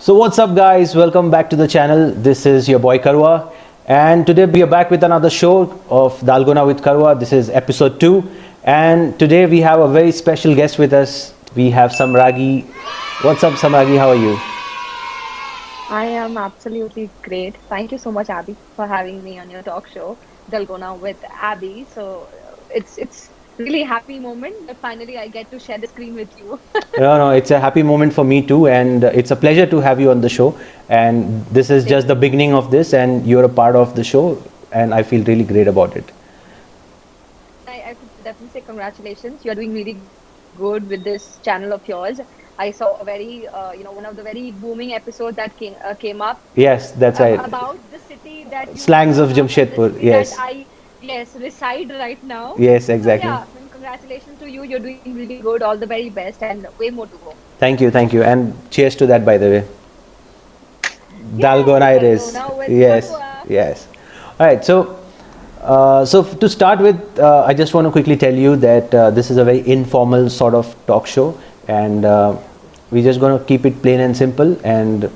So what's up guys, welcome back to the channel. This is your boy Karwa and today we are back with another show of Dalgona with Karwa. This is episode 2 and today we have a very special guest with us. We have Samragi. What's up Samragi, how are you? I am absolutely great. Thank you so much, Abby, for having me on your talk show, Dalgona with Abby. So it's really happy moment that finally I get to share the screen with you. No, it's a happy moment for me too and it's a pleasure to have you on the show and this is just the beginning of this and you're a part of the show and I feel really great about it. I could definitely say congratulations. You're doing really good with this channel of yours. I saw a very, one of the very booming episodes that came up Yes, that's right. about the city that you Slangs of grew up and the Jamshedpur, city yes. that yes, reside right now. Yes, So exactly. yeah, and congratulations to you. You're doing really good. All the very best, and way more to go. Thank you, and cheers to that by the way. Yay, Dalgona it is. Dalgona with Yes, Karwa. yes. All right, so to start with, I just want to quickly tell you that this is a very informal sort of talk show and we're just going to keep it plain and simple and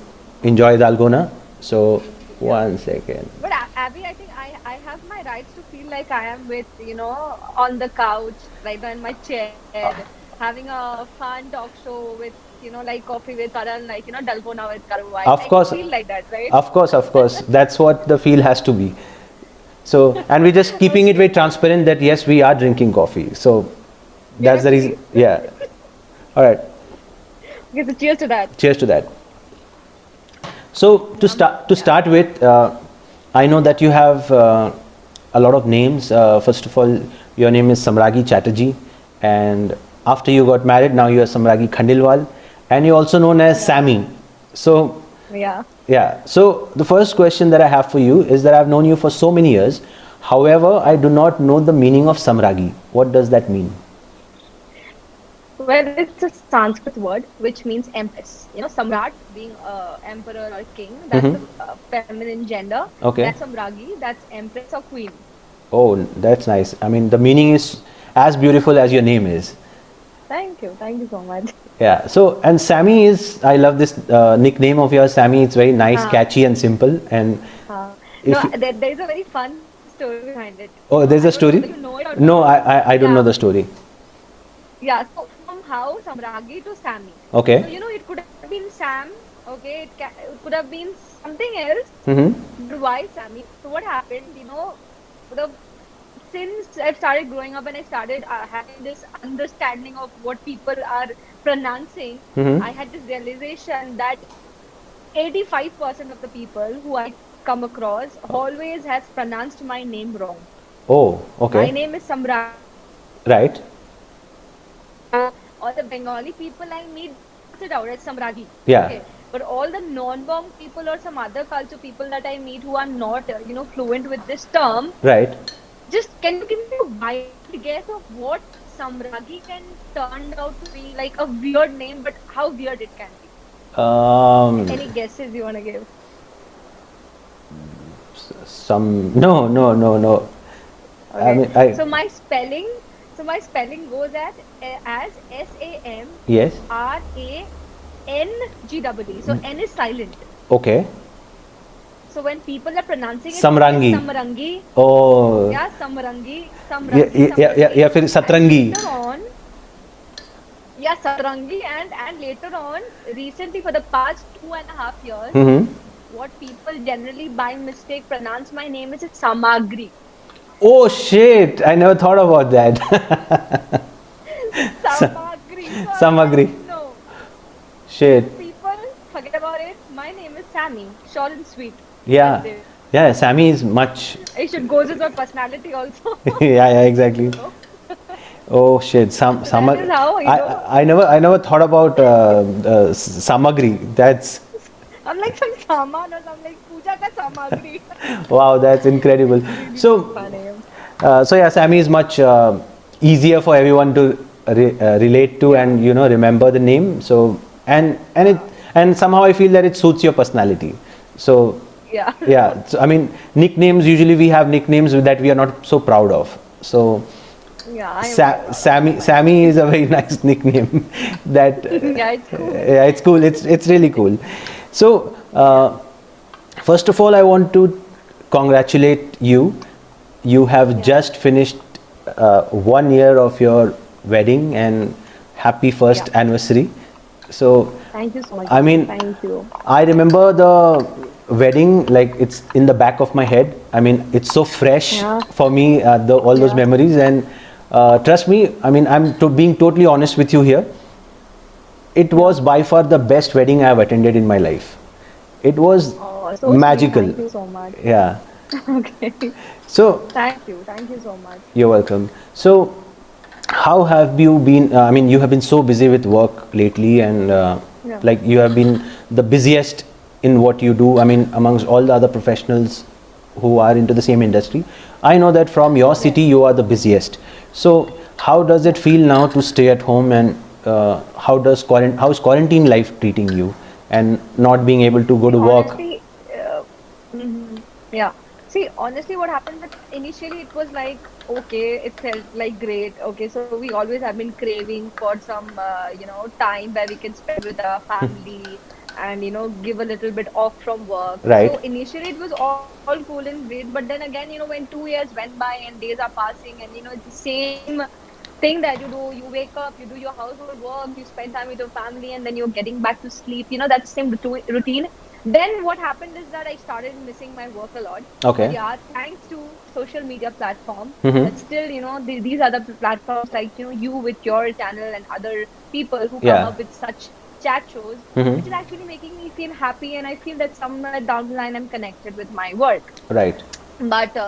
enjoy Dalgona. So, one second. But Abby, I think I have my rights to feel like I am with, on the couch, right now in my chair, having a fun talk show with, like coffee with Karan, like, Dalgona with Karu. Of I course, feel like that, right? of course. That's what the feel has to be. So, and we're just keeping it very transparent that yes, we are drinking coffee. So, that's the reason. Yeah. All right. Okay, so cheers to that. Cheers to that. So to start with, I know that you have a lot of names. First of all, your name is Samragi Chatterjee, and after you got married, now you are Samragi Khandilwal, and you're also known as Sammy. So Yeah. yeah. So the first question that I have for you is that I've known you for so many years. However, I do not know the meaning of Samragi. What does that mean? Well, it's a Sanskrit word which means empress. Samrat being emperor or king, that's the feminine gender. Okay. That's Samragi, that's empress or queen. Oh, that's nice. I mean, the meaning is as beautiful as your name is. Thank you so much. Yeah. So, and Sammy is, I love this nickname of yours, Sammy. It's very nice, catchy, and simple. And if No, you- there is a very fun story behind it. oh, there's I a don't know story. whether you know it or No, not. I don't Yeah. know the story. Yeah, so from how Samragi to Sammy. Okay. So, it could have been Sam, okay, it could have been something else, Mm-hmm. but why Sammy? So what happened, the, since I've started growing up and I started having this understanding of what people are pronouncing, Mm-hmm. I had this realization that 85% of the people who I come across always has pronounced my name wrong. Oh, My okay. name is Samragi. Right. All the Bengali people I meet pronounce it out as Samragi. Yeah. Okay. But all the non-Bong people or some other culture people that I meet who are not, fluent with this term, Right. just can you give me a wild guess of what Samragi can turn out to be like a weird name, but how weird it can be? Any guesses you want to give? Some no. I Okay. mean, I So my spelling goes as SAMRANGEE. yes. So N is silent. Okay. So when people are pronouncing it, Samrangi. Samrangi, Oh. yeah, Samrangi, Yeah, Samrangi, yeah. फिर सतरंगी. Later on, yeah, Satrangi, and later on, recently for the past 2.5 years, Mm-hmm. what people generally by mistake pronounce my name is Samagri. Oh shit! I never thought about that. Samagri. So Samagri. No, Shit. people forget about it. My name is Sammy, short and sweet. Yeah. That's it. Yeah. Sammy is much. It should go with my personality also. Yeah, exactly. Oh shit, That is how, I never thought about samagri. That's I'm like some saman or some like puja ka samagri. wow, that's incredible. So Funny. so yeah, Sammy is much easier for everyone to relate to and remember the name. So and somehow I feel that it suits your personality. So Yeah. yeah, so I mean nicknames, usually we have nicknames that we are not so proud of. So Yeah. I am Sammy is a very nice nickname. That Yeah, it's cool. yeah, it's cool. It's really cool. So, first of all, I want to congratulate you. You have just finished 1 year of your wedding, and happy first Yeah. anniversary. So, Thank you so much. I mean, Thank you. I remember the wedding like it's in the back of my head. I mean, it's so fresh Yeah. for me, all those Yeah. memories. And trust me, I mean, I'm being totally honest with you here. It was by far the best wedding I have attended in my life. It was Oh, so sweet. magical. Thank you so much. Yeah. Okay. So, Thank you. Thank you so much. you're welcome. So, how have you been? I mean, you have been so busy with work lately, and Yeah. like you have been the busiest in what you do. I mean, amongst all the other professionals who are into the same industry. I know that from your city, you are the busiest. So, how does it feel now to stay at home, and how's quarantine life treating you, and not being able to go to work? Honestly, mhm. Yeah. See, honestly, what happened that initially it was like, okay, it felt like great. Okay, so we always have been craving for some, time where we can spend with our family and, give a little bit off from work. So Right. initially it was all cool and great. But then again, when 2 years went by and days are passing and, it's the same thing that you do, you wake up, you do your household work, you spend time with your family, and then you're getting back to sleep. That's the same routine. Then what happened is that I started missing my work a lot. But Okay. yeah, thanks to social media platform, Mm-hmm. that still, these are the platforms like, you with your channel and other people who come Yeah. up with such chat shows, which is Mm-hmm. actually making me feel happy. And I feel that somewhere down the line, I'm connected with my work. Right. But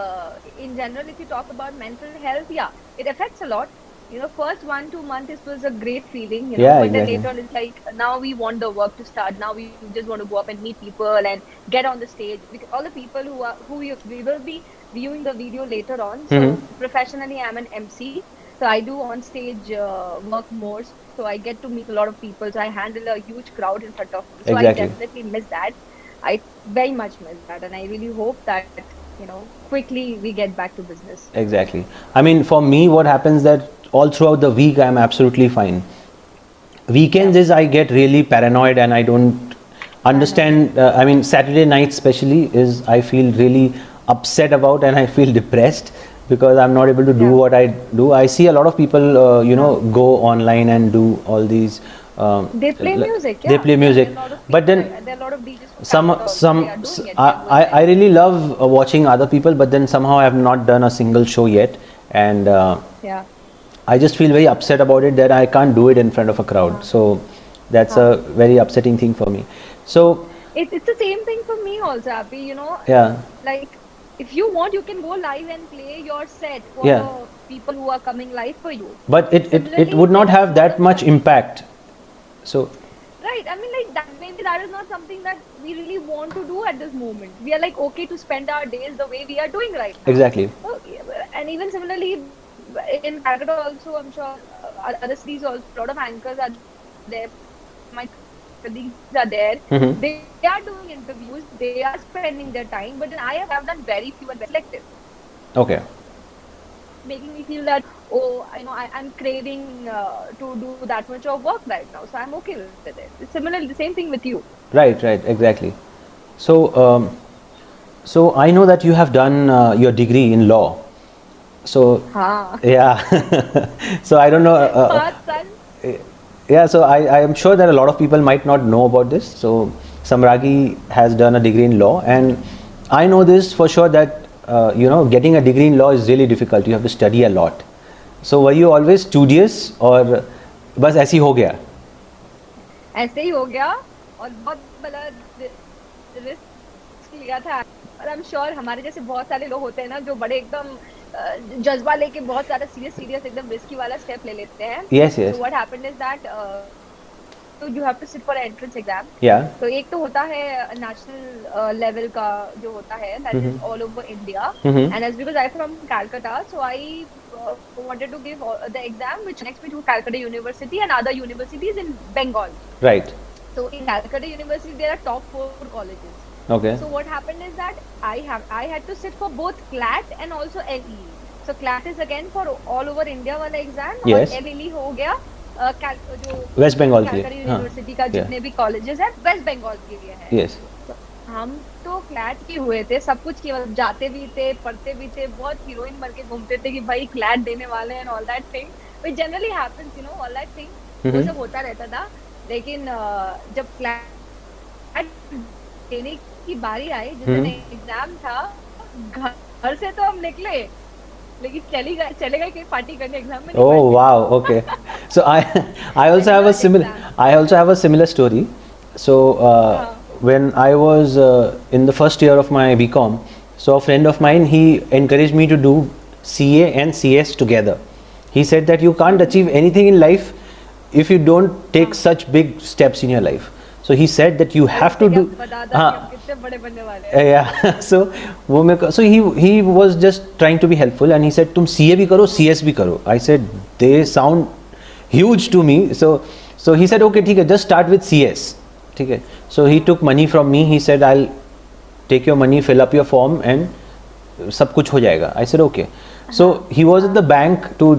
in general, if you talk about mental health, yeah, it affects a lot. First 1 2 months it was a great feeling, Yeah. but then Exactly. later on it's like now we want the work to start. Now we just want to go up and meet people and get on the stage. Because all the people we will be viewing the video later on. Mm-hmm. So professionally, I'm an MC, so I do on stage work more. So I get to meet a lot of people. So I handle a huge crowd in front of me. So I Exactly. definitely miss that. I very much miss that, and I really hope that quickly we get back to business. Exactly. I mean, for me, what happens that all throughout the week I'm absolutely fine. Weekends Yeah. is I get really paranoid and I don't understand. I mean, Saturday night especially is I feel really upset about, and I feel depressed because I'm not able to do Yeah. what I do. I see a lot of people, Yeah. go online and do all these. They play music, They yeah. play Yeah, there music, are a lot of but people, then there are a lot of DJs from some Calcutta also. They are doing it. They are going I live. really love watching other people, but then somehow I have not done a single show yet, and Yeah. I just feel very upset about it that I can't do it in front of a crowd. So that's Huh. a very upsetting thing for me. So It's the same thing for me also, Abby. yeah, Like if you want, you can go live and play your set for yeah, the people who are coming live for you. but it Similarly, would not there are a have lot that of much impact. So right. I mean, like that maybe that is not something that we really want to do at this moment. We are like okay to spend our days the way we are doing right now. exactly. Oh, yeah, and even similarly in Calcutta also, I'm sure other cities also, a lot of anchors are there. My colleagues are there. Hmm. They are doing interviews. They are spending their time. But then I have done very few and very selective, Okay. making me feel that I'm craving to do that much of work right now. So I'm okay with it. It's similar, the same thing with you. Right. Right. Exactly. So so I know that you have done your degree in law. So Ah, yeah. So I don't know. Path, son. Yeah, so I am sure that a lot of people might not know about this. So Samragi has done a degree in law, and I know this for sure that getting a degree in law is really difficult. You have to study a lot. So were you always studious, or बस ऐसे ही हो गया? ऐसे ही हो गया और बहुत बड़ा रिस्क लिया था और आई एम श्योर हमारे जैसे बहुत सारे लोग होते हैं ना जो बड़े एकदम जज्बा लेके बहुत सारा सीरियस एकदम रिस्की वाला स्टेप ले लेते हैं Yes, so yes. What happened is that तो you have to sit for entrance exam Yeah. तो एक तो होता है नेशनल लेवल का जो होता है that is all over India Mm-hmm. And as because I from Calcutta so I wanted to give the exam which connects me to Calcutta University and other universities in Bengal. Right. So in Calcutta University, there are top 4 colleges. Okay. So what happened is that I had to sit for both CLAT and also LE. So CLAT is again for all over India वाला exam Yes. और LE हो गया जो waste Bengal के लिए, Calcutta हाँ, university का या, जितने भी कॉलेजेस हैं वेस्ट बंगाल के लिए है। यस, तो हम तो क्लैट के हुए थे, सब कुछ किया, मतलब जाते भी थे, पढ़ते भी थे, बहुत हीरोइन बन के घूमते थे कि भाई क्लैट देने वाले हैं, all that thing which generally happens, all that thing, वो सब होता रहता था। लेकिन जब क्लैट देने की बारी आई, जिस दिन एग्जाम था, घर से तो हम निकले, लेकिन चले गए कहीं पार्टी करने, एग्जाम में नहीं oh बैठे। wow, okay. So I also have a Regular similar, exam. I also have a similar story. So हाँ when I was in the first year of my BCom, so a friend of mine, he encouraged me to do CA and CS together. He said that you can't achieve anything in life if you don't take such big steps in your life. So he said that you have to क्या do, बता कि हाँ, हम कितने बड़े बनने वाले हैं। yeah. So वो मेरे को, so he was just trying to be helpful and he said तुम CA भी करो CS भी करो. I said they sound huge to me. So he said okay ठीक है, just start with CS, ठीक है. So he took money from me. He said I'll take your money, fill up your form and सब कुछ हो जाएगा. I said okay. So he was at the bank to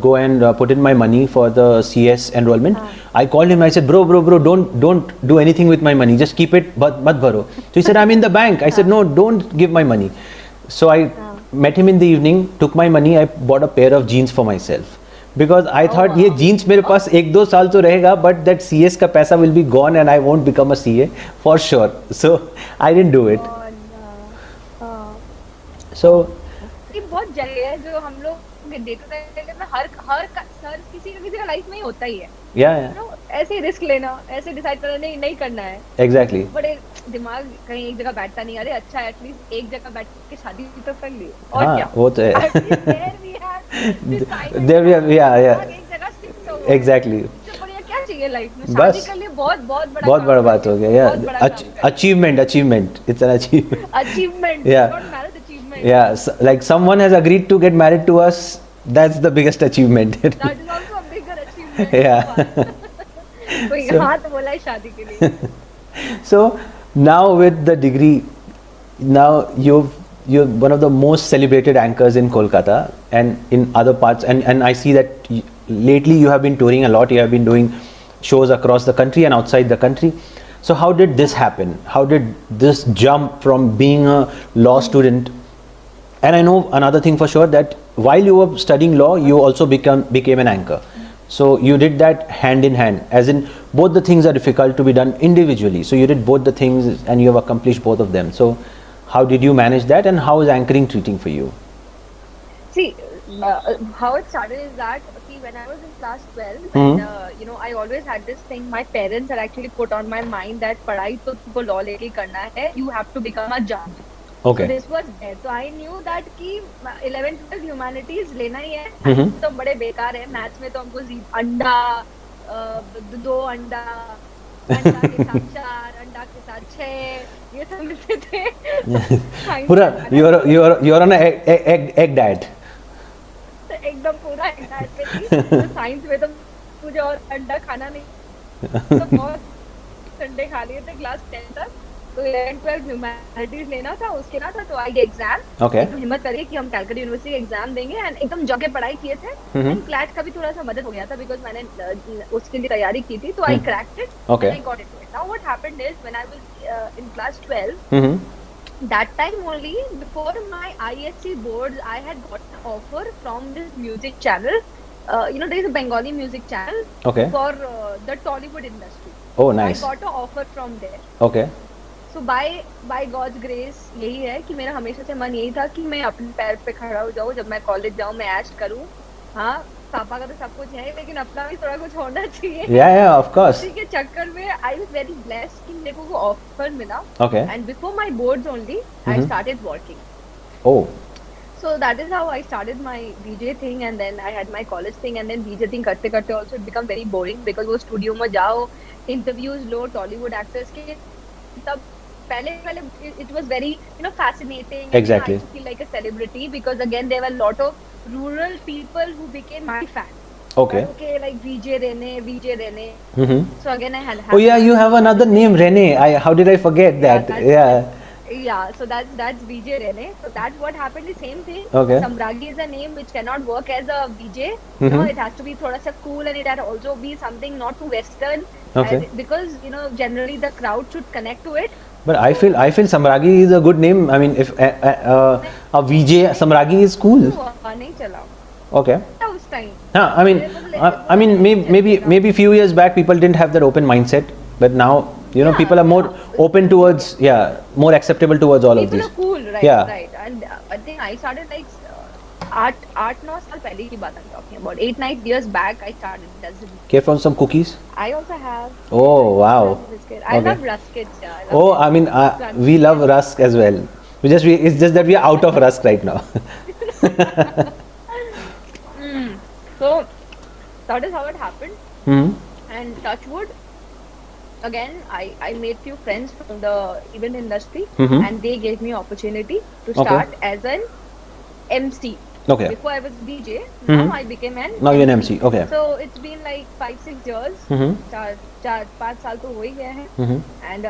go and put in my money for the CS enrollment. I called him. I said, bro, don't do anything with my money. Just keep it, but mat bharo. So he said, I'm in the bank. I said, no, don't give my money. So I met him in the evening, took my money. I bought a pair of jeans for myself because I thought ये jeans मेरे पास 1-2 साल तो रहेगा, but that CS का पैसा will be gone and I won't become a CA for sure. So I didn't do it. So ये बहुत जगह है जो हम लोग डे टू डे में हर किसी का लाइफ में ही होता ही है। yeah, ऐसे रिस्क लेना, ऐसे डिसाइड करना, नहीं करना है, exactly. बड़े दिमाग कहीं एक जगह बैठता नहीं, अरे अच्छा एटलीस्ट एक जगह बैठ के शादी तो कर ली, और हाँ, क्या, वो तो है. At least there we have decided There we have, yeah, दिमाग एक जगह stick तो हुआ है। exactly. इससे बढ़िया क्या चाहिए लाइफ में, बस, शादी कर लिए बहुत बहुत काम बड़ा कर बात हो लिया, गया. बहुत बड़ा काम कर Achievement, it's an achievement. लिया। Achievement, Yeah. not marriage achievement. Yeah, like someone has agreed to get married to us. That's the biggest achievement. That is also a bigger achievement. Yeah. कोई So- हाँ तो बोला है शादी के लिए। So now with the degree, now you're one of the most celebrated anchors in Kolkata and in other parts, and I see that lately you have been touring a lot. You have been doing shows across the country and outside the country. So how did this happen? How did this jump from being a law student? And I know another thing for sure, that while you were studying law, you also became an anchor. So you did that hand in hand, as in both the things are difficult to be done individually. So you did both the things and you have accomplished both of them. So how did you manage that, and how is anchoring treating for you? See, how it started is that when I was in class 12, and I always had this thing. My parents had actually put on my mind that पढ़ाई तो तुमको law लेके करना है. You have to become a judge. Okay. So this was there. So I knew that कि 11th 12th humanities लेना ही है. Mhm. तो बड़े बेकार है. मैथ्स में तो हमको अंडा, 2 अंडा, अंडा के साथ 4, अंडा के साथ 6, ये सब मिलते थे. Science Pura, में you're on a egg diet. एकदम पूरा डाइट पे थी. तो साइंस में तो मुझे और अंडा खाना नहीं, तो बहुत अंडे खा लिए थे क्लास 10 तक. तो 11 12 ह्यूमैनिटीज लेना था, उसके ना था, तो आई एग्जाम. Okay. तो हिम्मत करिए कि हम कैलकटा यूनिवर्सिटी एग्जाम देंगे, एंड एकदम जगह पढ़ाई किए थे. एंड क्लैट का भी थोड़ा सा मदद हो गया था बिकॉज मैंने उसके लिए तैयारी की थी. तो आई cracked it. Okay. I got it. Now what happened is when I was in class 12, Mm-hmm. that time only, before my ISC boards, I had got an offer from this music channel. There is a Bengali music channel Okay. for the Tollywood industry. Oh, I nice. got an offer from there. Okay. So by God's grace, यही है कि मेरा हमेशा से मन यही था कि मैं अपने पैर पे खड़ा हो जाऊँ, जब मैं कॉलेज जाऊँ मैं ऐश करूँ. हाँ, पापा का तो सब कुछ है, लेकिन अपना भी थोड़ा कुछ होना चाहिए. Yeah, of course. उसी के चक्कर में आई वाज वेरी ब्लेस्ड कि मेरे को वो ऑफर मिला. Okay. And before my boards only, I started working. Oh. So that is how I started my DJ thing, and then I had my college thing, and then DJ thing करते करते also it become very boring because वो studio में जाओ, interviews लो Tollywood actors के, तब पहले it was very fascinating. Exactly. And I feel like a celebrity because again there were a lot of rural people who became my fans. Okay. Okay, like VJ Rene. Mm-hmm. So again I had. Oh yeah, you have another name, Rene. How did I forget that? that's- Yeah. Yeah, so that's VJ Rene. So that's what happened. The same thing. Okay. Samragi is a name which cannot work as a VJ. Mhm. It has to be thoda sa cool, and it has to also be something not too Western. Okay. Because generally the crowd should connect to it. But I feel Samragi is a good name. I mean, if a VJ Samragi is cool. नहीं चला Okay. उस time. I mean, I mean, maybe few years back people didn't have that open mindset, but now Yeah, people are more yeah. open towards more acceptable towards all of People these. are cool, right? Yeah. Right. And I think I started like 8-9 साल पहले की बात I'm talking about. 8-9 years back I started. Care for some cookies? I also have. Oh wow. Biscuit. I Okay. love Ruskits. Yeah, I love Oh, it. I mean, Crunchy. we love Rusk as well. It's just that we are out of Rusk right now. So that is how it happened. Hmm. And Touchwood, again, I made few friends from the event industry, Mhm. and they gave me opportunity to Okay. start as an MC. Okay. Before I was DJ, Mhm. now I became an Now you're an MC. Okay. So it's been like 5-6 years. Mhm. 4-5 साल तो हो ही गए हैं. Mhm. And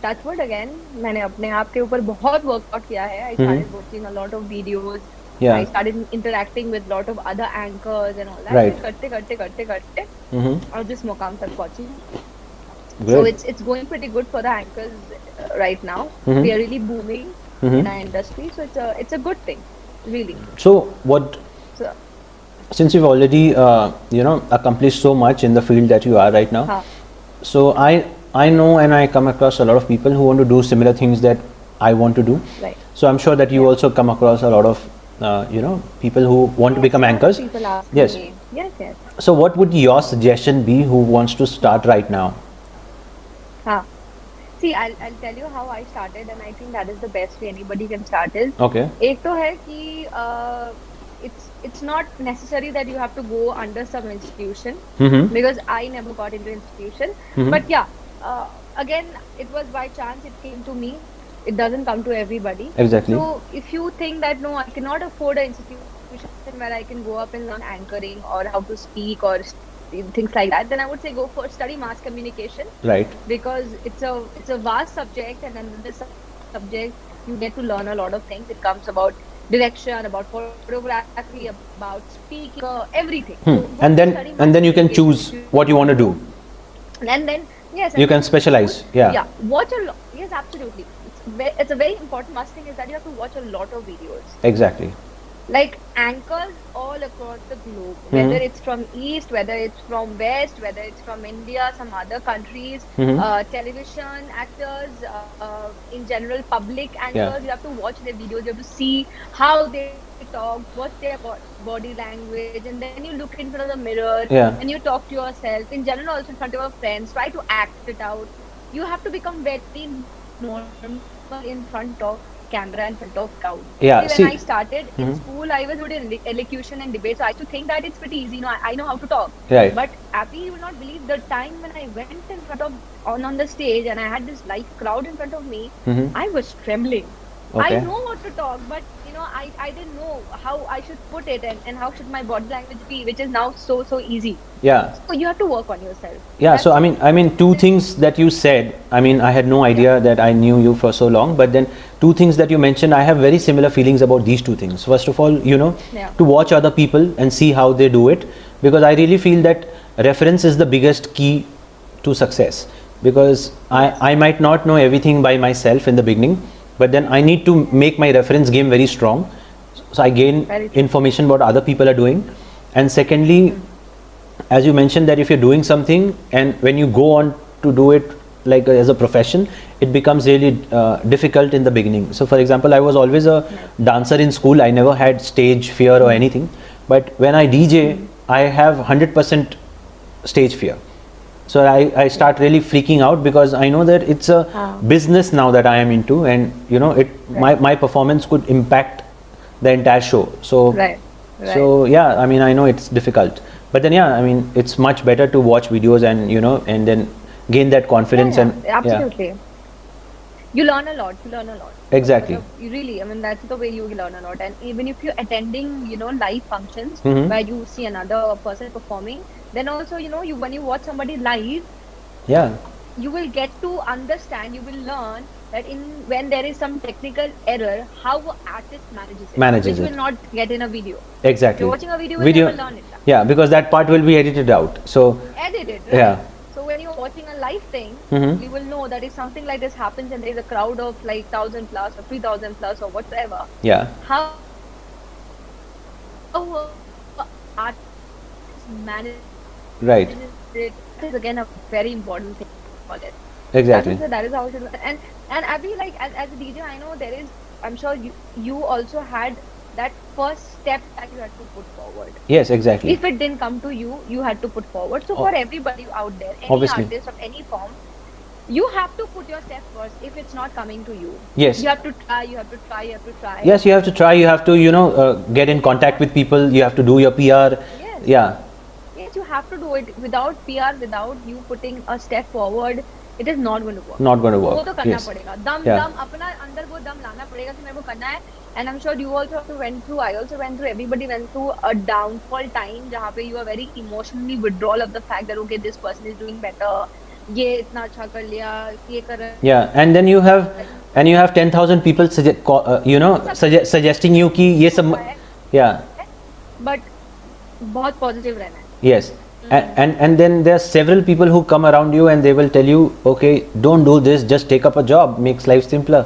Touchwood again, मैंने अपने आप के ऊपर बहुत वर्कआउट किया है. I started watching a lot of videos. Yeah. I started interacting with lot of other anchors and all that. Right. करते Mhm. और जिस मुकाम तक पहुंची. Great. So it's going pretty good for the anchors right now. Mhm. We are really booming Mhm. in our industry, so it's a good thing, really. So what? So, Since you've already accomplished so much in the field that you are right now, हाँ, so I know and I come across a lot of people who want to do similar things that I want to do. right. So I'm sure that you also come across a lot of people who want to become anchors. People ask Yes. me. Yes. So what would your suggestion be who wants to start right now? हाँ. See, I'll tell you how I started, and I think that is the best way anybody can start is. Okay. एक तो है कि it's not necessary that you have to go under some institution, Mm-hmm. because I never got into institution. Mhm. But yeah, again, it was by chance it came to me. It doesn't come to everybody. Exactly. So if you think that no, I cannot afford an institution where I can go up and learn anchoring or how to speak or things like that, then I would say go for study mass communication, Right. because it's a vast subject, and under this subject you get to learn a lot of things. It comes about direction, about photography, about speaking, everything. So go And to then study and then you can communication. choose what you want to do. And then yes, You can specialize. Yeah. yeah, watch a lot. Yes, absolutely. It's a very important must thing is that you have to watch a lot of videos, Exactly. like anchors all across the globe, whether it's from east, whether it's from west, whether it's from India, some other countries, television actors, in general public anchors. Yeah. You have to watch their videos. You have to see how they talk, what's their body language, and then you look in front of the mirror Yeah. and you talk to yourself. In general, also in front of your friends, try to act it out. You have to become very normal in front of camera, in front of crowd. Yeah, See, see- when I started in school, I was good in elocution and debate, so I used to think that it's pretty easy. I know how to talk. Right. But Abby, you will not believe the time when I went in front of on the stage and I had this live crowd in front of me, I was trembling. Okay. I know what to talk, but I didn't know how I should put it and how should my body language be, which is now so easy. Yeah. So you have to work on yourself. Yeah, so I mean two things that you said, I mean I had no idea that I knew you for so long, but then two things that you mentioned, I have very similar feelings about these two things. First of all, Yeah. to watch other people and see how they do it, because I really feel that reference is the biggest key to success, because I might not know everything by myself in the beginning, but then I need to make my reference game very strong, so I gain Very true. information what other people are doing. And secondly, as you mentioned that if you're doing something and when you go on to do it like as a profession, it becomes really difficult in the beginning. So for example, I was always a dancer in school. I never had stage fear or anything, but when I DJ, I have 100% stage fear. So I start really freaking out, because I know that it's a business now that I am into, and my performance could impact the entire show. So Right. so yeah, I mean I know it's difficult, but then yeah, I mean it's much better to watch videos and and then gain that confidence. Yeah, And absolutely. You learn a lot. Exactly. You really, I mean, that's the way you learn a lot. And even if you're attending, live functions where you see another person performing, then also, when you watch somebody live, yeah, you will get to understand, you will learn that in when there is some technical error, how an artist manages it, Manages which it. will not get in a video. Exactly. You're watching a video, will never learn it. Yeah, because that part will be edited out. So Edited, right? yeah. So when you're watching a live thing, Mhm. you will know that if something like this happens and there's a crowd of like 1,000 plus or 3,000 plus or whatever, Yeah. how artist manages Right. it is again a very important thing for it. Exactly. That is how it is. And Abby, like as a DJ, I know there is. I'm sure you also had that first step that you had to put forward. Yes, exactly. If it didn't come to you, you had to put forward. So for everybody out there, any Obviously. artist of any form, you have to put your step first. If it's not coming to you, Yes. you have to try. You have to try. You have to try. Yes, you have to try. You have to, get in contact with people. You have to do your PR. Yes. Yeah. Yes, you have to do it without PR, without you putting a step forward. It is not going to work. Not going to वो work. तो करना Yes. पड़ेगा. दम Yeah. दम अपना अंदर वो दम लाना पड़ेगा कि मेरे को करना है. And I'm sure you also went through. I also went through. Everybody went through a downfall time जहाँ पे you are very emotionally withdrawal of the fact that okay, this person is doing better. ये इतना अच्छा कर लिया, ये कर रहा है. Yeah, and then you have 10,000 people suggesting you कि ये सब. Yeah. But बहुत positive रहना है. Yes. And then there are several people who come around you and they will tell you, okay, don't do this, just take up a job, makes life simpler.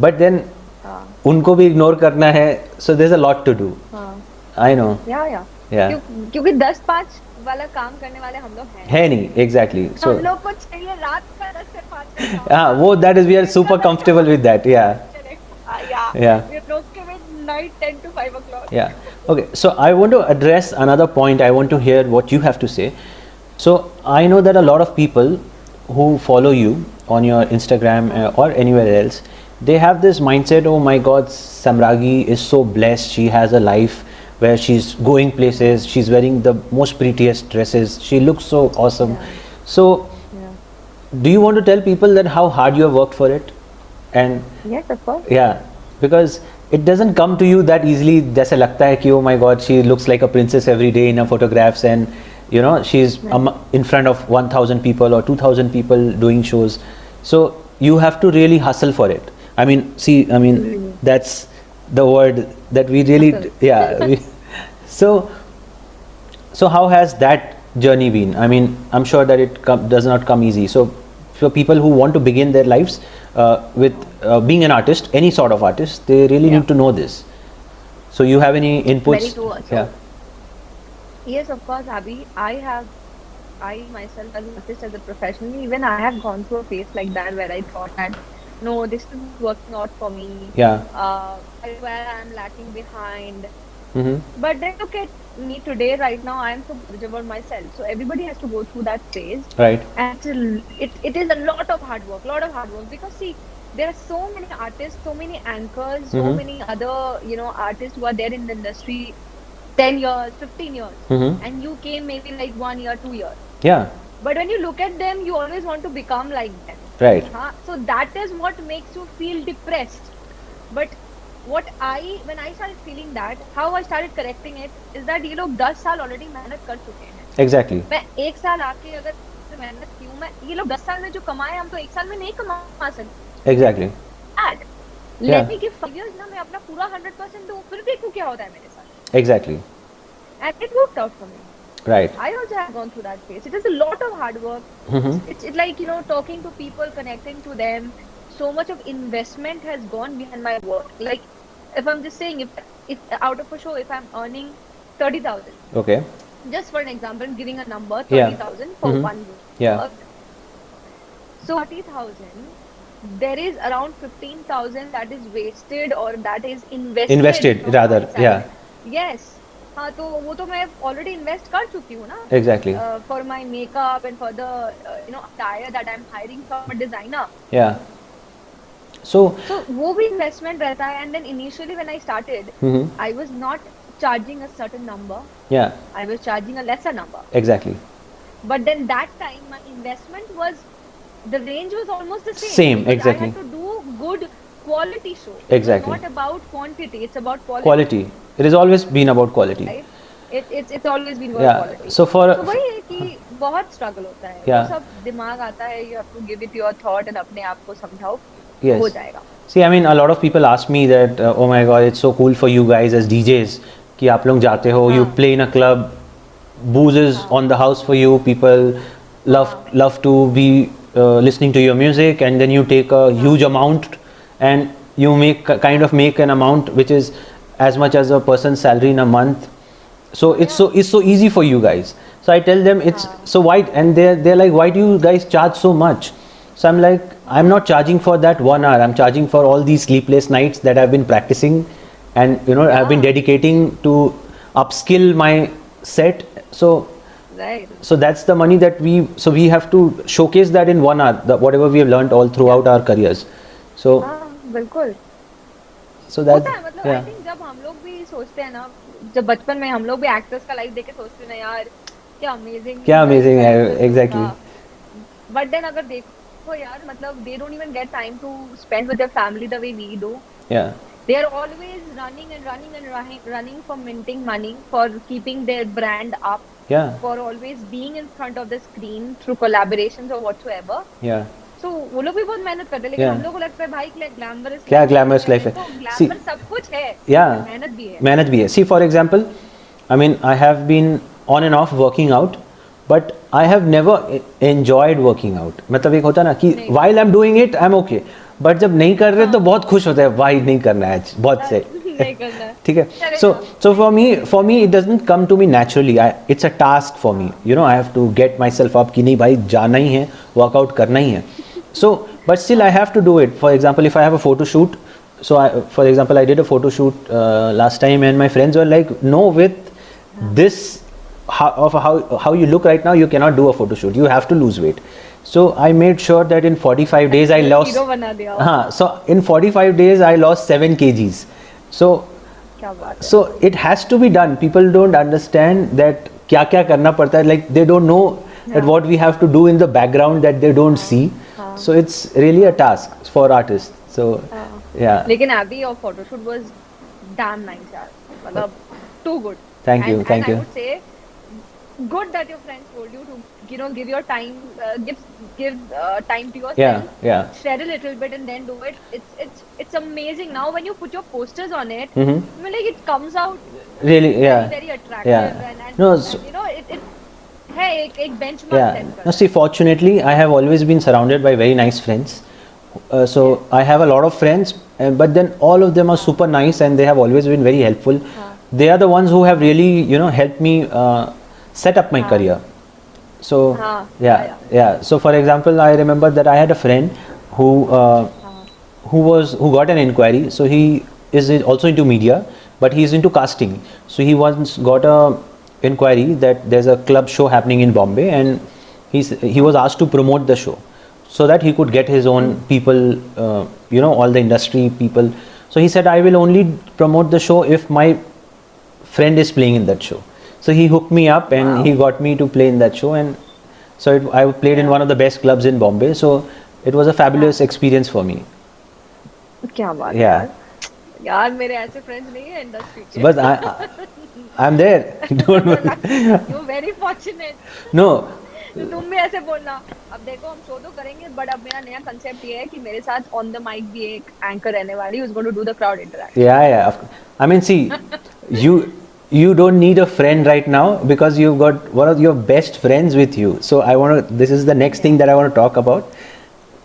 But then हाँ. उनको भी ignore करना है, so there's a lot to do. हाँ. I know. Yeah. क्योंकि 10-5 वाला काम करने वाले हम लोग हैं. है नहीं, exactly. So हम लोग को चाहिए रात का 10 से 5 का काम. वो that is, we are super comfortable with that. Yeah. Yeah. We're okay with night 10 to 5 o'clock. Yeah. Okay. So I want to address another point. I want to hear what you have to say. So I know that a lot of people who follow you on your Instagram or anywhere else, they have this mindset. Oh my God, Samragi is so blessed. She has a life where she's going places. She's wearing the most prettiest dresses. She looks so awesome. Yeah. So, do you want to tell people that how hard you have worked for it? And Yes, of course. yeah, because it doesn't come to you that easily. जैसे लगता है कि oh my God, she looks like a princess every day in her photographs, and she's in front of 1,000 people or 2,000 people doing shows. So you have to really hustle for it. I mean, that's the word that we really Hustle. yeah. So how has that journey been? I mean, I'm sure that it does not come easy. So for people who want to begin their lives with being an artist, any sort of artist, they really need to know this. So you have any inputs? Very true also. Yeah. Yes, of course, Abhi. I myself as an artist, as a professional, even I have gone through a phase like that where I thought that, no, this is working out for me. Yeah. Where I'm lacking behind. Mm-hmm. But then look at me today, right now, I am so positive about myself. So everybody has to go through that phase. Right. And it is a lot of hard work, because see, there are so many artists, so many anchors, so many other, artists who are there in the industry 10 years, 15 years. Mm-hmm. And you came maybe like 1 year, 2 years. Yeah. But when you look at them, you always want to become like them. Right. So that is what makes you feel depressed. But when I started feeling that, how I started correcting it is that ये लोग 10 साल already मेहनत कर चुके हैं. Exactly. मैं 1 साल आके अगर मेहनत की हूँ, मैं ये लोग 10 साल में जो कमाए हम तो 1 साल में नहीं कमा सकते. Exactly. Let me give 5 years ना, मैं अपना पूरा 100% दूँ, फिर देखूँ क्या होता है मेरे साथ. Exactly. And it worked out for me. Right. I also have gone through that phase. It is a lot of hard work. Mm-hmm. It's like, talking to people, connecting to them. So much of investment has gone behind my work. Like, if I'm just saying, if out of a show, if I'm earning 30,000. Okay. Just for an example, I'm giving a number, Yeah. 30,000 for Mhm. 1 week. Yeah. So 30,000, there is around 15,000 that is wasted or that is invested. from rather. my side. Yeah. Yes. हाँ, तो वो तो मैं already invest कर चुकी हूँ ना. Exactly. For my makeup and for the attire that I'm hiring from a designer. Yeah. So वो भी investment रहता है. And then initially when I started, Mhm. I was not charging a certain number. yeah. I was charging a lesser number. Exactly. But then that time my investment was, the range was almost the same. Same, because exactly. I had to do good quality show. Exactly. It's not about quantity, it's about quality. Quality. It has always been about quality. Right? It's always been about Yeah. quality. So for तो वही है कि बहुत struggle होता है. Yeah. वो सब दिमाग आता है, you have to give it your thought and अपने आप को समझाओ. Yes. हो जाएगा. See, I mean, a lot of people ask me that, oh my God, it's so cool for you guys as DJs कि आप लोग जाते हो, you हाँ. play in a club, booze is हाँ. on the house for you, people love to be listening to your music, and then you take a huge amount and you kind of make an amount which is as much as a person's salary in a month. So it's so easy for you guys. So I tell them it's so why, and they're like, why do you guys charge so much? So I'm like, I'm not charging for that 1 hour. I'm charging for all these sleepless nights that I've been practicing, and I've been dedicating to upskill my set. Right. So that's the money that we have to showcase that in 1 hour, whatever we have learned all throughout our careers. So हाँ, बिल्कुल. so that होता है, मतलब I think जब हम लोग भी सोचते हैं ना, जब बचपन में हम लोग भी एक्टर्स का लाइफ देख के सोचते हैं ना यार क्या अमेजिंग है, exactly. बट देन अगर देखो यार, मतलब they don't even get time to spend with their family the way we do. yeah. They are always running for minting money, for keeping their brand up, Yeah. for always being in front of the screen through collaborations or whatsoever. Yeah. So वो लोग भी बहुत मेहनत करते हैं, लेकिन Yeah. हम लोग को लगता है भाई कि ग्लैमरस क्या glamorous life है? तो See, ग्लैमर सब कुछ है, yeah. मेहनत भी है. See, for example, I mean, I have been on and off working out, but I have never enjoyed working out. मतलब एक होता है ना कि while I'm doing it, I'm okay. But जब नहीं कर रहे तो बहुत खुश होते हैं, भाई नहीं करना है, बहुत से. नहीं करना है. ठीक है. So for me it doesn't come to me naturally. It's a task for me. I have to get myself up कि नहीं भाई जाना ही है, workout करना ही है. So but still I have to do it. For example, if I have a photo shoot, so for example I did a photo shoot last time, and my friends were like, no, with this how you look right now, you cannot do a photo shoot. You have to lose weight. So I made sure that in 45 days I lost. Hero बना दिया. So in 45 days I lost 7 kgs. So क्या बात है. so it has to be done. People don't understand that क्या क्या करना पड़ता है. Like they don't know that what we have to do in the background that they don't see. So it's really a task for artists. So yeah. लेकिन अभी your photo shoot was damn nice यार, मतलब too good. Thank you. And I would say good that your friends told you to give your time, give time to yourself. Yeah. Share a little bit and then do it. It's amazing. Now when you put your posters on it, Mhm. I mean, like it comes out Really, yeah. very attractive. Yeah. And No, it है एक benchmark Yeah. set No, see, fortunately, I have always been surrounded by very nice friends. So I have a lot of friends, but then all of them are super nice, and they have always been very helpful. They are the ones who have really, helped me set up my career. So yeah. So for example, I remember that I had a friend who got an inquiry. So he is also into media, but he is into casting. So he once got a inquiry that there's a club show happening in Bombay, and he was asked to promote the show so that he could get his own people, all the industry people. So he said, I will only promote the show if my friend is playing in that show. So he hooked me up, and he got me to play in that show, and so I played in one of the best clubs in Bombay. So it was a fabulous experience for me. क्या बात है Yeah. यार, मेरे ऐसे friends नहीं है industry के. But I'm there. Don't worry. You're very fortunate. No. तो तुम भी ऐसे बोलना. अब देखो हम शो तो करेंगे, बट अब मेरा नया कंसेप्ट ये है कि मेरे साथ ऑन द माइक भी एक एंकर रहने वाली, who's going to do the crowd interaction. Yeah. I mean, see, you don't need a friend right now because you've got one of your best friends with you. So this is the next thing that I want to talk about.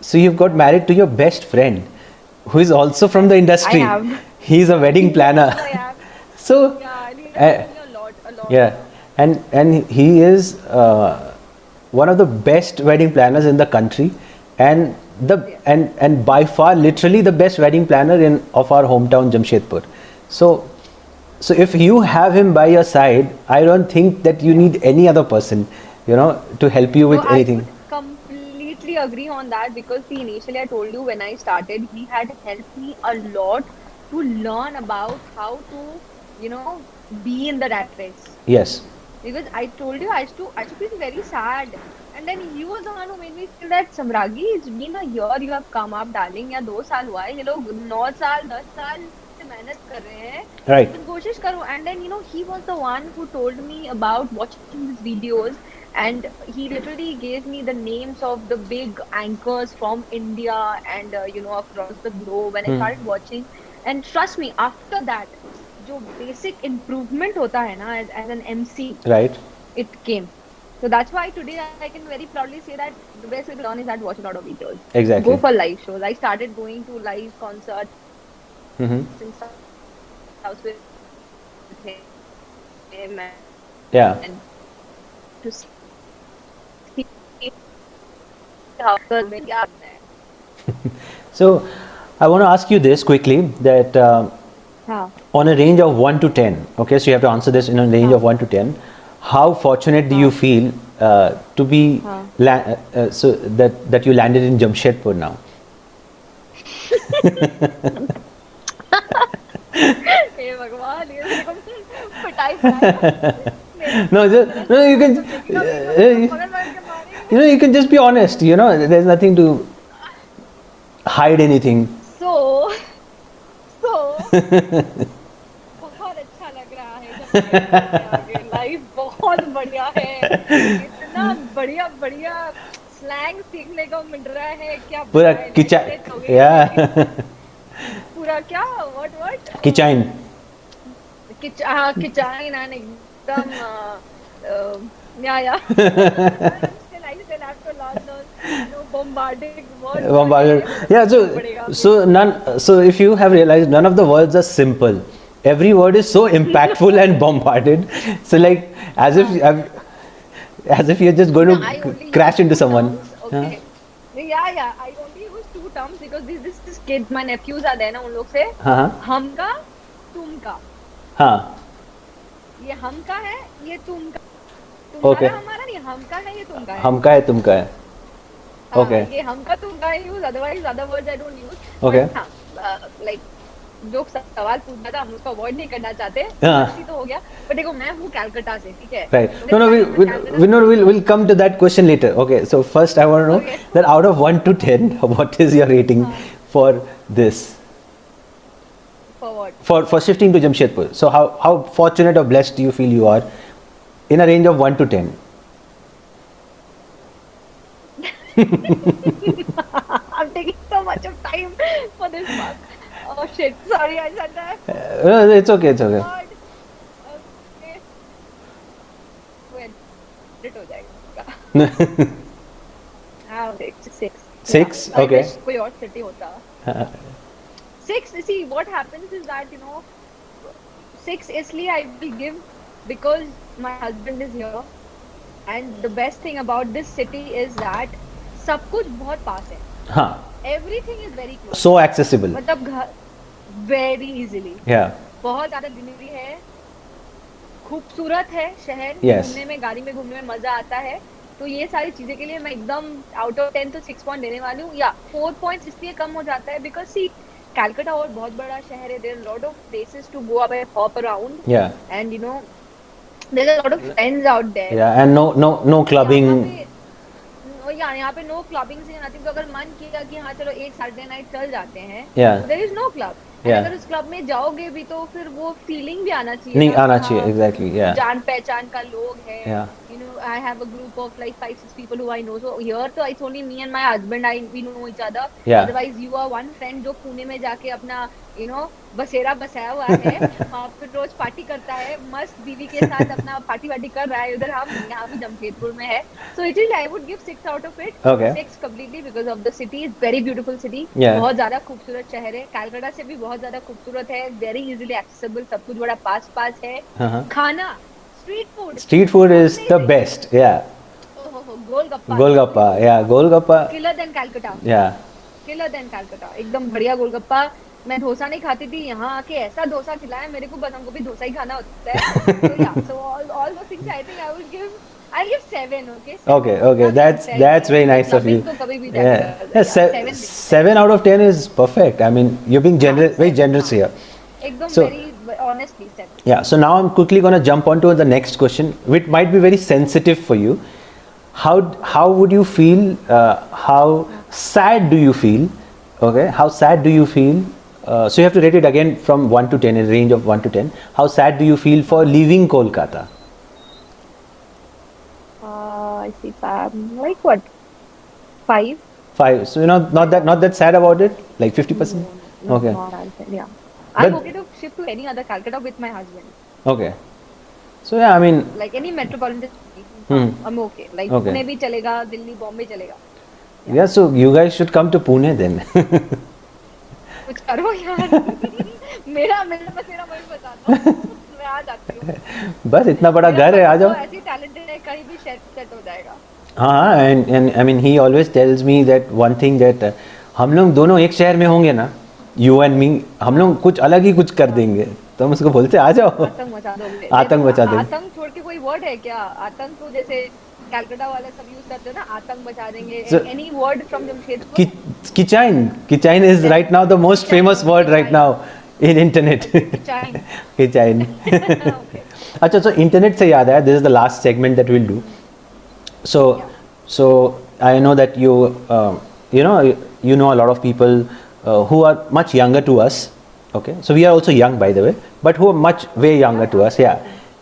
So you've got married to your best friend, who is also from the industry. I have. He's a wedding planner. I have. So Yeah, I mean, a lot. yeah, and he is one of the best wedding planners in the country, and and by far literally the best wedding planner of our hometown Jamshedpur. So if you have him by your side, I don't think that you need any other person, to help you with anything. I would completely agree on that, because see, initially I told you when I started, he had helped me a lot to learn about how to, be in the rat race. Yes. Because I told you I used to feel very sad, and then he was the one who made me feel that Samragi, it's been a year you have come up, darling. या 2 साल हुआ है, ये लोग 9 साल 10 साल से मेहनत कर रहे हैं. Right. तो कोशिश करो. And then he was the one who told me about watching these videos, and he literally gave me the names of the big anchors from India and across the globe, and I Hmm. started watching. And trust me, after that, जो basic improvement होता है ना as an MC, Right. it came. So that's why today I can very proudly say that the best way to learn is that watch a lot of videos. Go Exactly. for live shows. I started going to live concerts and stuff with him, and Yeah. to see how the So I want to ask you this quickly, that हाँ on a range of 1 to 10, okay, so you have to answer this in a range हाँ of 1 to 10, how fortunate do you हाँ feel to be हाँ so that you landed in Jamshedpur now? हे भगवान, ये मेरे को पिटाई पड़ाएगा मेरा No, मेरा no, you सर can, तो देखी ना मेरे को पकड़ पकड़ के मारेंगे. you can just be honest. There's nothing to hide anything. So बहुत अच्छा लग रहा है जब शेरपुर में आ गए. लाइफ बहुत बढ़िया है, इतना बढ़िया बढ़िया स्लैंग सीखने को मिल रहा है, क्या पूरा बताएं. किचा, नेक्स्ट हो गई है मेरी. yeah. पूरा क्या व्हाट Kichain. किचाइन एंड एकदम या still have to learn those bombarding words. Bombarded. Yeah, so if you have realized, none of the words are simple. Every word is so impactful and bombarded. So like as if you're just going I to only crash use into two someone. terms. Okay. Yeah. I only use two terms because this kids, my nephews are there ना, उन लोग से हाँ हम का तुम का. हाँ. ये हम का है, ये तुम का. Okay. तुम्हारा हमारा नहीं, हम का है, ये तुम का है. हम का है तुम का है. हाँ, Okay. ये हम का तुम का use, otherwise other words I don't use. Okay. हाँ, लाइक जो सवाल पूछना था हम उसको अवॉइड नहीं करना चाहते. हाँ. मस्ती तो हो गया, पर देखो मैं हूँ कलकत्ता से, ठीक है. Right. मेरे No, पास मैं Calcutta we'll come to that question later. Okay. So first, I want to know Okay. that out of 1 to 10, what is your rating for this? Forward. For shifting to Jamshedpur. So how fortunate or blessed do you feel you are in a range of 1 to 10? I'm taking so much of time for this part. Oh shit, sorry I said that. It's okay. It's okay. God. Okay. Well, it हो जाएगा. हाँ, six. Six? Yeah, Okay. I wish कोई और city होता. Six. See, what happens is that six इसलिए I will give because my husband is here, and the best thing about this city is that सब कुछ बहुत पास है. हाँ. Everything is very close. So accessible. मतलब घर very easily. Yeah. बहुत ज़्यादा ग्रीनरी है, खूबसूरत है शहर. Yes. घूमने में, गाड़ी में घूमने में मजा आता है. तो ये सारी चीजें के लिए मैं एकदम आउट ऑफ 10 तो 6 पॉइंट देने वाली हूँ. या 4 पॉइंट्स इसलिए कम हो जाता है बिकॉज सी कैलकाटा और बहुत बड़ा शहर है. There lot of places to go up and hop around, Yeah. And there are lot of friends out there. Yeah. And no clubbing. यहाँ पे नो क्लबिंग से नथिंग. तो अगर मन किया कि हाँ चलो एक सैटरडे नाइट चल जाते हैं, Yeah. There is no club. Yeah. अगर उस क्लब में जाओगे भी तो फिर वो फीलिंग भी आना चाहिए. नहीं ना आना कि चाहिए. हाँ, Exactly. Yeah. जान पहचान का लोग है. Yeah. I have a group of like 5-6 people who I know. So here तो it's only me and my husband. We know each other. Yeah. Otherwise you are one friend जो पुणे में जाके अपना बसेरा बसाया हुआ है. वहाँ पे रोज पार्टी करता है, मस्त बीवी के साथ अपना पार्टी वार्टी कर रहा है. उधर हम यहाँ भी जमशेदपुर में है. So it is I would give 6 out of it. Okay. 6 completely because of the city. It's very beautiful city. Yeah. बहुत ज़्यादा खूबसूरत शहर है. कैलकाटा से भी बहुत ज़्यादा खूबसूरत है. Very easily accessible. सब कुछ बड़ा पास है. Uh-huh. खाना, street food. Street food is the best. Yeah. Golgappa. Golgappa. Yeah. Golgappa. Killer then Calcutta. Yeah. Killer then Calcutta. एकदम बढ़िया गोलगप्पा. मैं डोसा नहीं खाती थी, यहाँ आके ऐसा डोसा खिलाया मेरे को. बस हमको भी डोसा ही खाना होता है. So yeah, so all those things I think I'll give 7. Okay. Okay. Nothing That's 10. very nice of you. Clubbing तो कभी भी Yeah. जाके- Yeah, 7. 7 out of 10 is perfect. I mean, you're being generous, very generous here. एकदम So- very honestly 7. Yeah. So now I'm quickly going to jump onto the next question, which might be very sensitive for you. How would you feel? How sad do you feel? Okay. How sad do you feel? So you have to rate it again from 1 to 10, in a range of 1 to 10. How sad do you feel for leaving Kolkata? I see. Like what? 5? 5. So not that sad about it. Like 50%. No, Okay. not I'll say. Yeah. I'm But okay to shift to any other Calcutta with my husband. okay. So yeah, I mean, Like any metropolitan city. Hmm. I'm okay. Like Okay. Pune bhi chalega, Delhi, Bombay chalega. yeah. So you guys should come to Pune then. कुछ करो यार. मेरा बस मेरा वही बता दो. मैं आ जाती हूँ. बस इतना बड़ा मेरा घर है, आ बच्चा जाओ. तो ऐसी talented है, कहीं भी सेट हो जाएगा. हाँ, and I mean he always tells me that one thing that हम लोग दोनों एक शहर में होंगे ना, you and me, हम लोग कुछ अलग ही कुछ कर देंगे. तो हम उसको बोलते आ जाओ. आतंक मचा दोगे. आतंक मचा देंगे. आतंक छोड़ के कोई वर्ड है क्या? आतंक तो जैसे कैलकाटा वाले सब यूज करते हैं ना, आतंक मचा देंगे. So- any word from Jamshedpur? Kichain is right now the most famous word right now in internet. Kichain. Kichain. Okay. अच्छा, so internet से याद आया, this is the last segment that we'll do. So, Yeah. so I know that you know a lot of people who are much younger to us. Okay, so we are also young by the way, but who are much way younger to us. Yeah.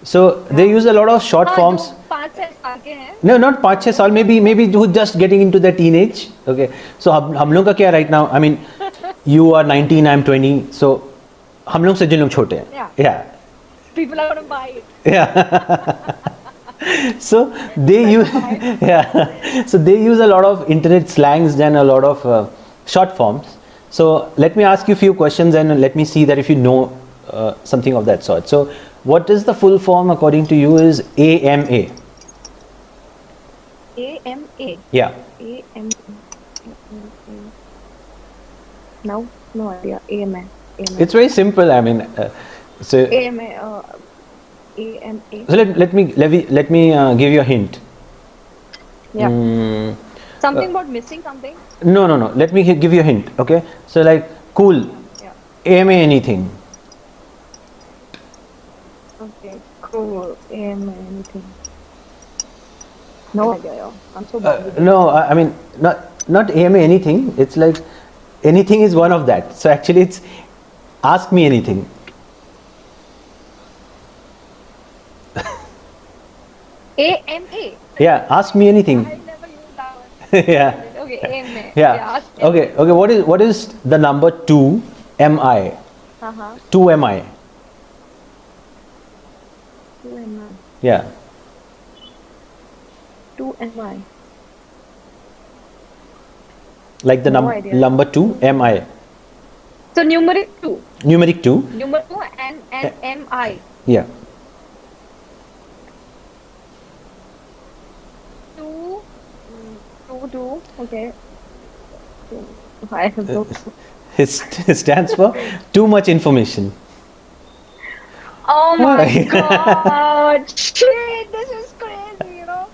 So they use a lot of short हाँ, forms. जो 5-6 साल के हैं. No, not 5-6 साल, maybe who just getting into the teenage. Okay, so हम लोग का क्या right now? I mean, you are 19, I'm 20. So हम लोग से जिन लोग छोटे हैं. Yeah. Yeah. People are gonna buy it. Yeah. So they use so they use a lot of internet slangs and a lot of short forms. So let me ask you a few questions and let me see that if you know something of that sort. So what is the full form according to you is AMA? AMA. Yeah. AMA. No idea. AMA. It's very simple. I mean, so AMA. AMA. so let me give you a hint. Yeah. Mm, Something about missing something. no. Let me give you a hint. Okay. So like cool. Yeah. AMA anything. Okay. Cool. AMA anything. No idea. Yo. I'm so bad. with it. No, I mean not AMA anything. It's like anything is one of that. So actually, it's ask me anything. AMA. Yeah, ask me anything. I never used that one. yeah, Okay. AMA. yeah. ask me. Okay. What is the number 2 MI? Uh-huh. 2 MI. Two MI. Yeah. 2 MI. Like the No idea. number 2 MI. So numeric 2. Numeric 2. Number 2 and MI. Yeah. 2. 2. Okay. I have no. It stands for too much information. Oh my Why? god! Shit, this is crazy, you know.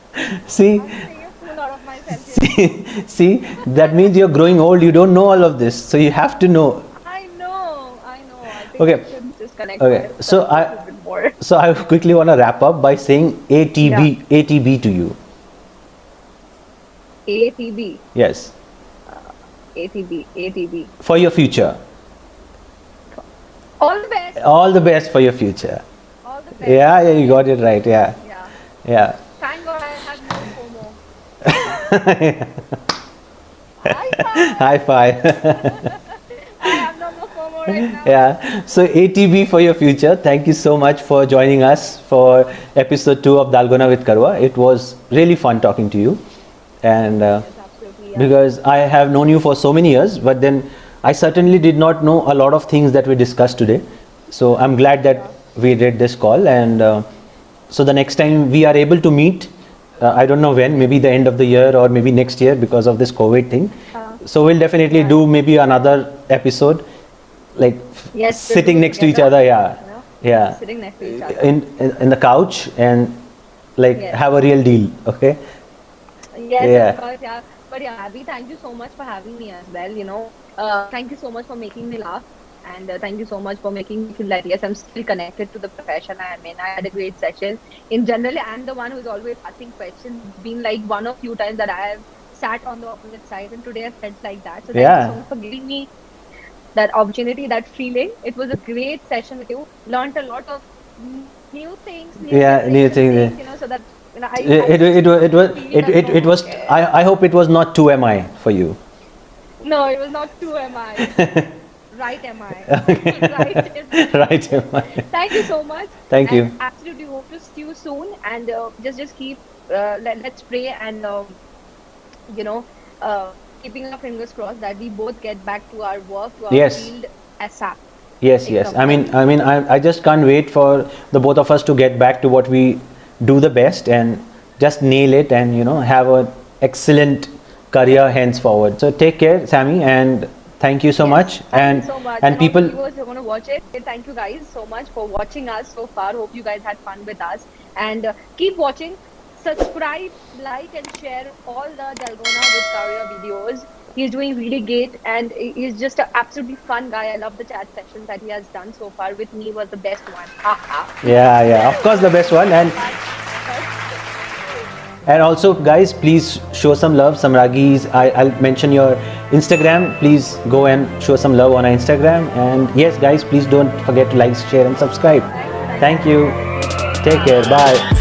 See, I'm making a fool out of myself here. see, that means you're growing old. You don't know all of this, so you have to know. I know. I think Okay. I should just connect Okay, myself so a little bit more. So I quickly want to wrap up by saying ATB to you. ATB. Yes, ATB. for your future. All the best. All the best for your future. All the best. Yeah, you got it right. Yeah, Yeah. yeah. Thank God I have no FOMO. High five. High five. I have no more FOMO right now. Yeah. So ATB for your future. Thank you so much for joining us for episode 2 of Dalgona with Karwa. It was really fun talking to you, and Yes, absolutely. Yeah. because I have known you for so many years, but then I certainly did not know a lot of things that we discussed today. So I'm glad that we did this call, and so the next time we are able to meet, I don't know when, maybe the end of the year or maybe next year because of this COVID thing. So we'll definitely do maybe another episode, like Yes, we'll sitting do it next to each together, other. Yeah, you know, yeah. Sitting next to each other. In the couch and like Yes. have a real deal. Okay. Yes, Yeah. of course, yeah. But yeah, Abby, thank you so much for having me as well. You know, thank you so much for making me laugh, and thank you so much for making me feel like yes, I'm still connected to the profession I'm in. I had a great session. In general, I'm the one who's always asking questions. It's been like one of few times that I have sat on the opposite side, and today I felt like that. So thank Yeah. you so much for giving me that opportunity, that feeling. It was a great session with you. Learned a lot of new things. Yeah, new different things. You know, so that You know, It was. I hope it was not too MI for you. No, it was not too MI. Right, am I? Right, am I? Right, MI. Thank you so much. Thank you. And absolutely hope to see you soon. And just keep let's pray and you know keeping our fingers crossed that we both get back to our work, to our Yes. field ASAP. Yes, yes. I just can't wait for the both of us to get back to what we do the best and just nail it and have an excellent career henceforward. So take care, Sammy, and thank you so much. Thank you so much. And all the people, viewers who are going to watch it, thank you guys so much for watching us so far. Hope you guys had fun with us. And keep watching. Subscribe, like, and share all the Dalgona with career videos. He's doing really great, and he's just an absolutely fun guy. I love the chat sessions that he has done so far. With me was the best one. yeah, of course, the best one. And also, guys, please show some love. Samragi's, I'll mention your Instagram. Please go and show some love on our Instagram. And yes, guys, please don't forget to like, share, and subscribe. Thank you. Take care. Bye.